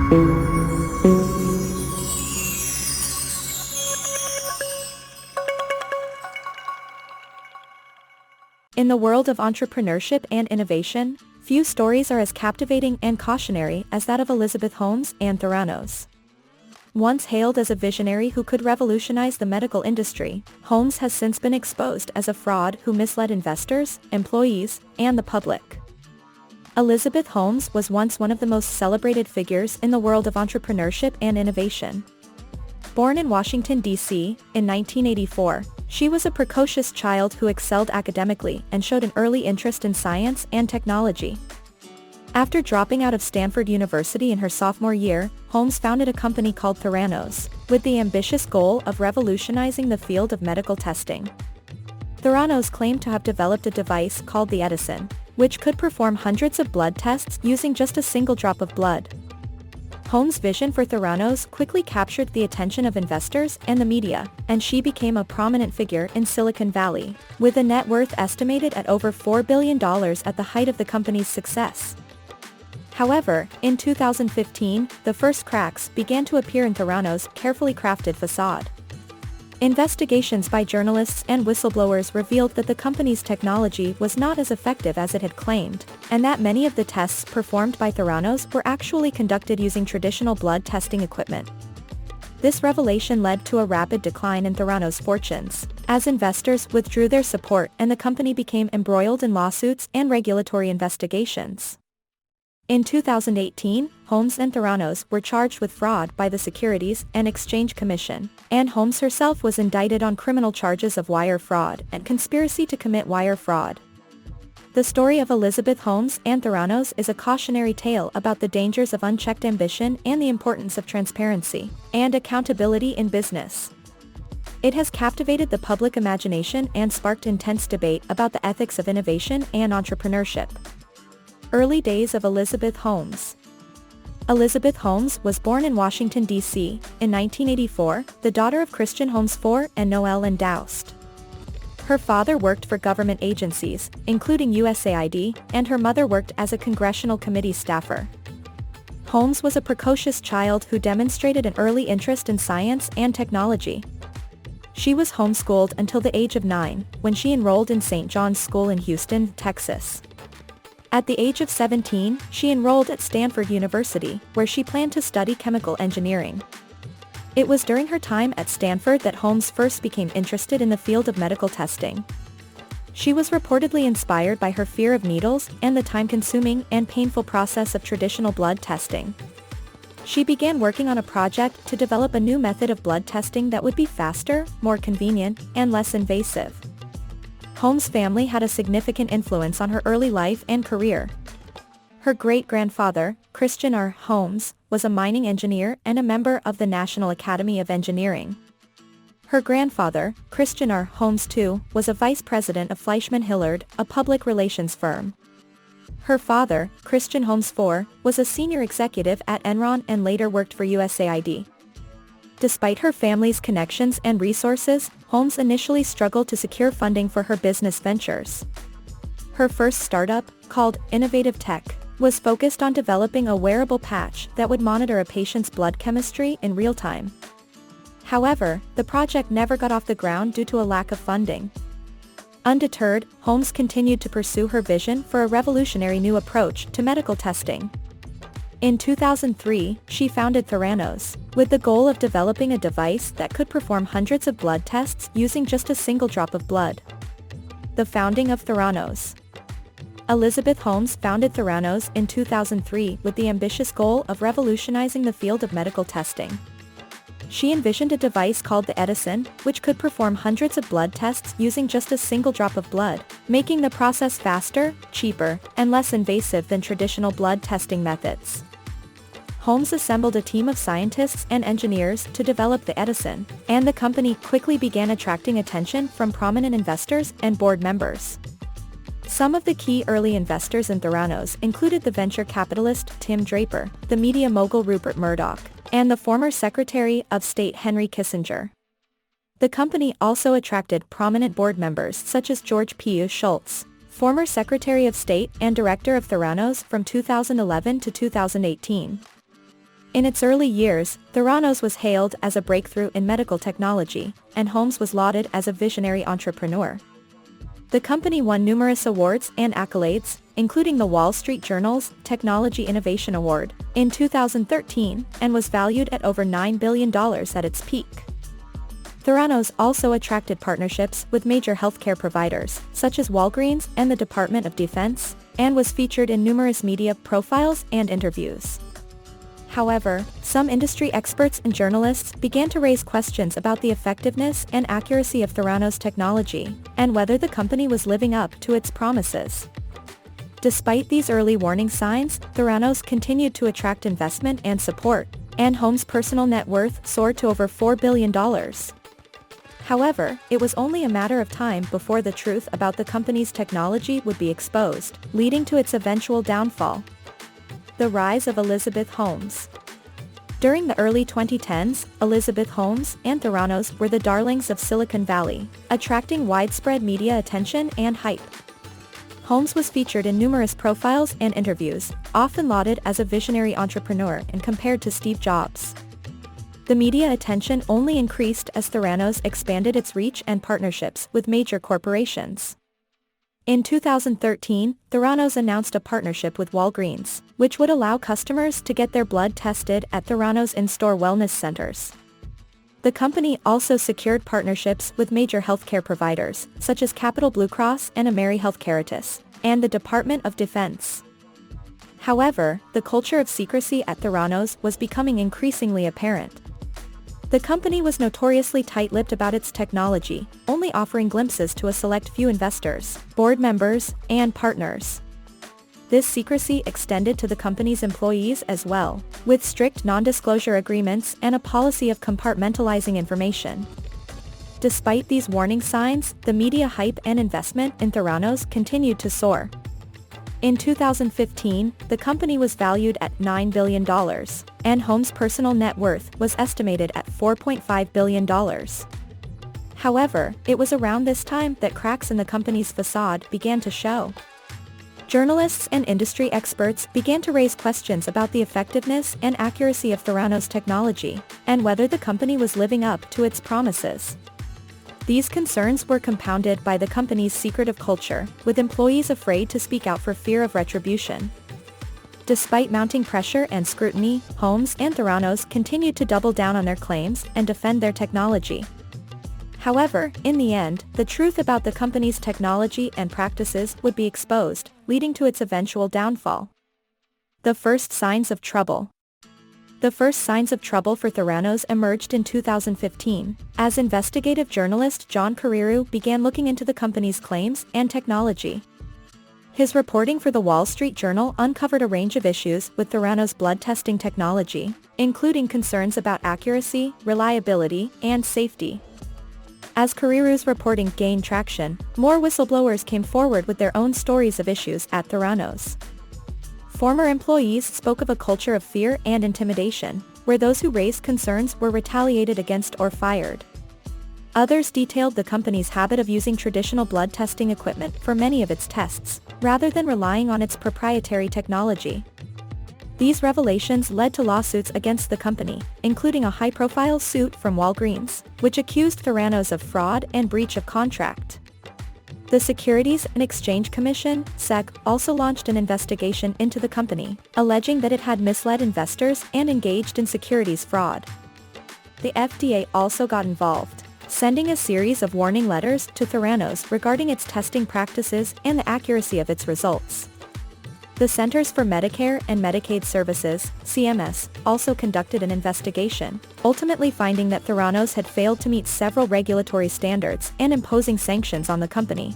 In the world of entrepreneurship and innovation, few stories are as captivating and cautionary as that of Elizabeth Holmes and Theranos. Once hailed as a visionary who could revolutionize the medical industry, Holmes has since been exposed as a fraud who misled investors, employees, and the public. Elizabeth Holmes was once one of the most celebrated figures in the world of entrepreneurship and innovation. Born in Washington, D.C., in 1984, she was a precocious child who excelled academically and showed an early interest in science and technology. After dropping out of Stanford University in her sophomore year, Holmes founded a company called Theranos, with the ambitious goal of revolutionizing the field of medical testing. Theranos claimed to have developed a device called the Edison, which could perform hundreds of blood tests using just a single drop of blood. Holmes' vision for Theranos quickly captured the attention of investors and the media, and she became a prominent figure in Silicon Valley, with a net worth estimated at over $4 billion at the height of the company's success. However, in 2015, the first cracks began to appear in Theranos' carefully crafted facade. Investigations by journalists and whistleblowers revealed that the company's technology was not as effective as it had claimed, and that many of the tests performed by Theranos were actually conducted using traditional blood testing equipment. This revelation led to a rapid decline in Theranos' fortunes, as investors withdrew their support and the company became embroiled in lawsuits and regulatory investigations. In 2018, Holmes and Theranos were charged with fraud by the Securities and Exchange Commission, and Holmes herself was indicted on criminal charges of wire fraud and conspiracy to commit wire fraud. The story of Elizabeth Holmes and Theranos is a cautionary tale about the dangers of unchecked ambition and the importance of transparency and accountability in business. It has captivated the public imagination and sparked intense debate about the ethics of innovation and entrepreneurship. Early days of Elizabeth Holmes. Elizabeth Holmes was born in Washington, D.C., in 1984, the daughter of Christian Holmes IV and Noelle Lynn Doust. Her father worked for government agencies, including USAID, and her mother worked as a congressional committee staffer. Holmes was a precocious child who demonstrated an early interest in science and technology. She was homeschooled until the age of 9, when she enrolled in St. John's School in Houston, Texas. At the age of 17, she enrolled at Stanford University, where she planned to study chemical engineering. It was during her time at Stanford that Holmes first became interested in the field of medical testing. She was reportedly inspired by her fear of needles and the time-consuming and painful process of traditional blood testing. She began working on a project to develop a new method of blood testing that would be faster, more convenient, and less invasive. Holmes' family had a significant influence on her early life and career. Her great-grandfather, Christian R. Holmes, was a mining engineer and a member of the National Academy of Engineering. Her grandfather, Christian R. Holmes II, was a vice president of Fleischmann Hillard, a public relations firm. Her father, Christian Holmes IV, was a senior executive at Enron and later worked for USAID. Despite her family's connections and resources, Holmes initially struggled to secure funding for her business ventures. Her first startup, called Innovative Tech, was focused on developing a wearable patch that would monitor a patient's blood chemistry in real time. However, the project never got off the ground due to a lack of funding. Undeterred, Holmes continued to pursue her vision for a revolutionary new approach to medical testing. In 2003, she founded Theranos, with the goal of developing a device that could perform hundreds of blood tests using just a single drop of blood. The founding of Theranos. Elizabeth Holmes founded Theranos in 2003 with the ambitious goal of revolutionizing the field of medical testing. She envisioned a device called the Edison, which could perform hundreds of blood tests using just a single drop of blood, making the process faster, cheaper, and less invasive than traditional blood testing methods. Holmes assembled a team of scientists and engineers to develop the Edison, and the company quickly began attracting attention from prominent investors and board members. Some of the key early investors in Theranos included the venture capitalist Tim Draper, the media mogul Rupert Murdoch, and the former Secretary of State Henry Kissinger. The company also attracted prominent board members such as George P. Shultz, former Secretary of State and Director of Theranos from 2011 to 2018. In its early years, Theranos was hailed as a breakthrough in medical technology, and Holmes was lauded as a visionary entrepreneur. The company won numerous awards and accolades, including the Wall Street Journal's Technology Innovation Award in 2013, and was valued at over $9 billion at its peak. Theranos also attracted partnerships with major healthcare providers, such as Walgreens and the Department of Defense, and was featured in numerous media profiles and interviews. However, some industry experts and journalists began to raise questions about the effectiveness and accuracy of Theranos technology, and whether the company was living up to its promises. Despite these early warning signs, Theranos continued to attract investment and support, and Holmes' personal net worth soared to over $4 billion. However, it was only a matter of time before the truth about the company's technology would be exposed, leading to its eventual downfall. The rise of Elizabeth Holmes. During the early 2010s, Elizabeth Holmes and Theranos were the darlings of Silicon Valley, attracting widespread media attention and hype. Holmes was featured in numerous profiles and interviews, often lauded as a visionary entrepreneur and compared to Steve Jobs. The media attention only increased as Theranos expanded its reach and partnerships with major corporations. In 2013, Theranos announced a partnership with Walgreens, which would allow customers to get their blood tested at Theranos in-store wellness centers. The company also secured partnerships with major healthcare providers, such as Capital Blue Cross and AmeriHealthCare, and the Department of Defense. However, the culture of secrecy at Theranos was becoming increasingly apparent. The company was notoriously tight-lipped about its technology, only offering glimpses to a select few investors, board members, and partners. This secrecy extended to the company's employees as well, with strict non-disclosure agreements and a policy of compartmentalizing information. Despite these warning signs, the media hype and investment in Theranos continued to soar. In 2015, the company was valued at $9 billion, and Holmes' personal net worth was estimated at $4.5 billion. However, it was around this time that cracks in the company's facade began to show. Journalists and industry experts began to raise questions about the effectiveness and accuracy of Theranos technology, and whether the company was living up to its promises. These concerns were compounded by the company's secretive culture, with employees afraid to speak out for fear of retribution. Despite mounting pressure and scrutiny, Holmes and Theranos continued to double down on their claims and defend their technology. However, in the end, the truth about the company's technology and practices would be exposed, leading to its eventual downfall. The first signs of trouble. The first signs of trouble for Theranos emerged in 2015, as investigative journalist John Carreyrou began looking into the company's claims and technology. His reporting for the Wall Street Journal uncovered a range of issues with Theranos' blood testing technology, including concerns about accuracy, reliability, and safety. As Carreyrou's reporting gained traction, more whistleblowers came forward with their own stories of issues at Theranos. Former employees spoke of a culture of fear and intimidation, where those who raised concerns were retaliated against or fired. Others detailed the company's habit of using traditional blood testing equipment for many of its tests, rather than relying on its proprietary technology. These revelations led to lawsuits against the company, including a high-profile suit from Walgreens, which accused Theranos of fraud and breach of contract. The Securities and Exchange Commission, SEC, also launched an investigation into the company, alleging that it had misled investors and engaged in securities fraud. The FDA also got involved, sending a series of warning letters to Theranos regarding its testing practices and the accuracy of its results. The Centers for Medicare and Medicaid Services, CMS, also conducted an investigation, ultimately finding that Theranos had failed to meet several regulatory standards and imposing sanctions on the company.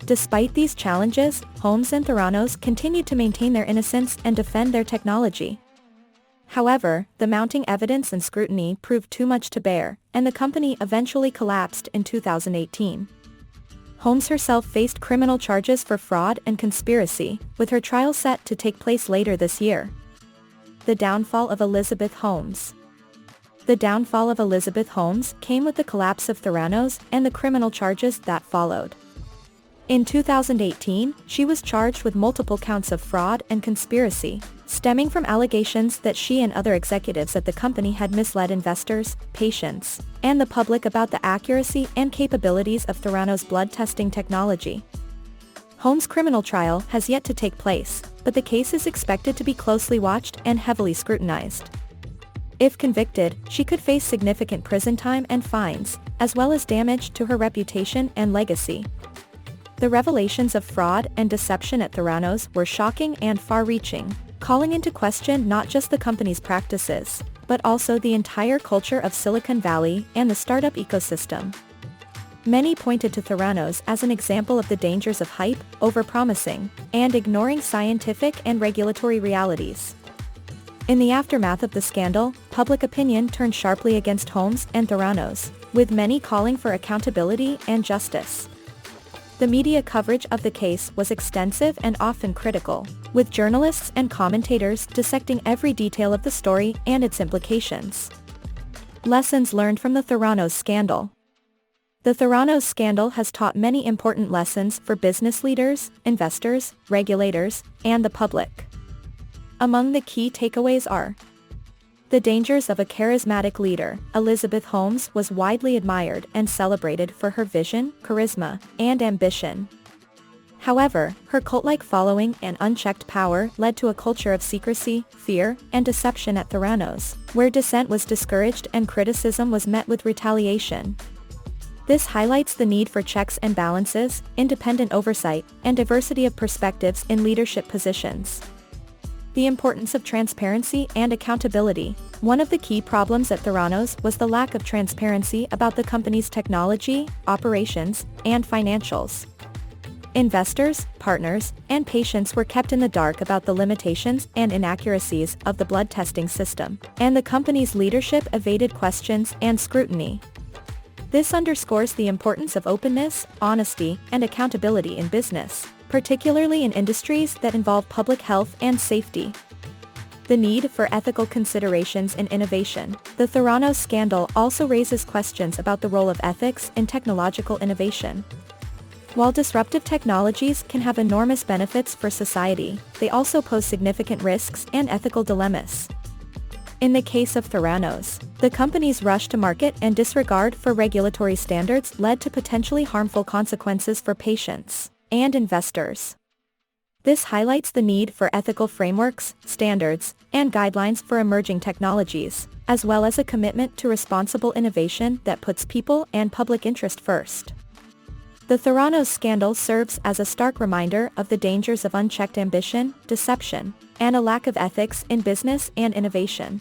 Despite these challenges, Holmes and Theranos continued to maintain their innocence and defend their technology. However, the mounting evidence and scrutiny proved too much to bear, and the company eventually collapsed in 2018. Holmes herself faced criminal charges for fraud and conspiracy, with her trial set to take place later this year. The downfall of Elizabeth Holmes. The downfall of Elizabeth Holmes came with the collapse of Theranos and the criminal charges that followed. In 2018, she was charged with multiple counts of fraud and conspiracy, stemming from allegations that she and other executives at the company had misled investors, patients, and the public about the accuracy and capabilities of Theranos blood testing technology. Holmes' criminal trial has yet to take place, but the case is expected to be closely watched and heavily scrutinized. If convicted, she could face significant prison time and fines, as well as damage to her reputation and legacy. The revelations of fraud and deception at Theranos were shocking and far-reaching, calling into question not just the company's practices, but also the entire culture of Silicon Valley and the startup ecosystem. Many pointed to Theranos as an example of the dangers of hype, overpromising, and ignoring scientific and regulatory realities. In the aftermath of the scandal, public opinion turned sharply against Holmes and Theranos, with many calling for accountability and justice. The media coverage of the case was extensive and often critical, with journalists and commentators dissecting every detail of the story and its implications. Lessons learned from the Theranos scandal. The Theranos scandal has taught many important lessons for business leaders, investors, regulators, and the public. Among the key takeaways are: the dangers of a charismatic leader. Elizabeth Holmes was widely admired and celebrated for her vision, charisma, and ambition. However, her cult-like following and unchecked power led to a culture of secrecy, fear, and deception at Theranos, where dissent was discouraged and criticism was met with retaliation. This highlights the need for checks and balances, independent oversight, and diversity of perspectives in leadership positions. The importance of transparency and accountability. One of the key problems at Theranos was the lack of transparency about the company's technology, operations, and financials. Investors, partners, and patients were kept in the dark about the limitations and inaccuracies of the blood testing system, and the company's leadership evaded questions and scrutiny. This underscores the importance of openness, honesty, and accountability in business, particularly in industries that involve public health and safety. The need for ethical considerations in innovation. The Theranos scandal also raises questions about the role of ethics in technological innovation. While disruptive technologies can have enormous benefits for society, they also pose significant risks and ethical dilemmas. In the case of Theranos, the company's rush to market and disregard for regulatory standards led to potentially harmful consequences for patients and investors. This highlights the need for ethical frameworks, standards, and guidelines for emerging technologies, as well as a commitment to responsible innovation that puts people and public interest first. The Theranos scandal serves as a stark reminder of the dangers of unchecked ambition, deception, and a lack of ethics in business and innovation.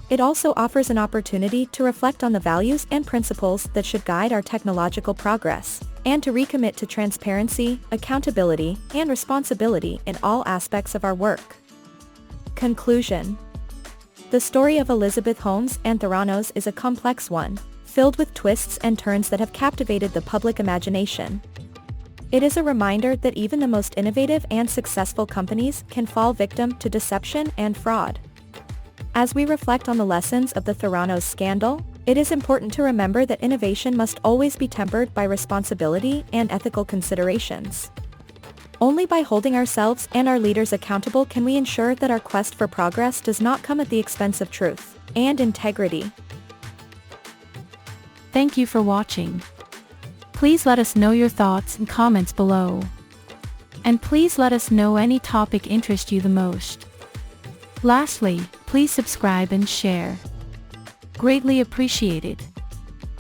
It also offers an opportunity to reflect on the values and principles that should guide our technological progress, and to recommit to transparency, accountability, and responsibility in all aspects of our work. Conclusion. The story of Elizabeth Holmes and Theranos is a complex one, filled with twists and turns that have captivated the public imagination. It is a reminder that even the most innovative and successful companies can fall victim to deception and fraud. As we reflect on the lessons of the Theranos scandal, it is important to remember that innovation must always be tempered by responsibility and ethical considerations. Only by holding ourselves and our leaders accountable can we ensure that our quest for progress does not come at the expense of truth and integrity. Thank you for watching. Please let us know your thoughts and comments below. And please let us know any topic interests you the most. Lastly, please subscribe and share. Greatly appreciated.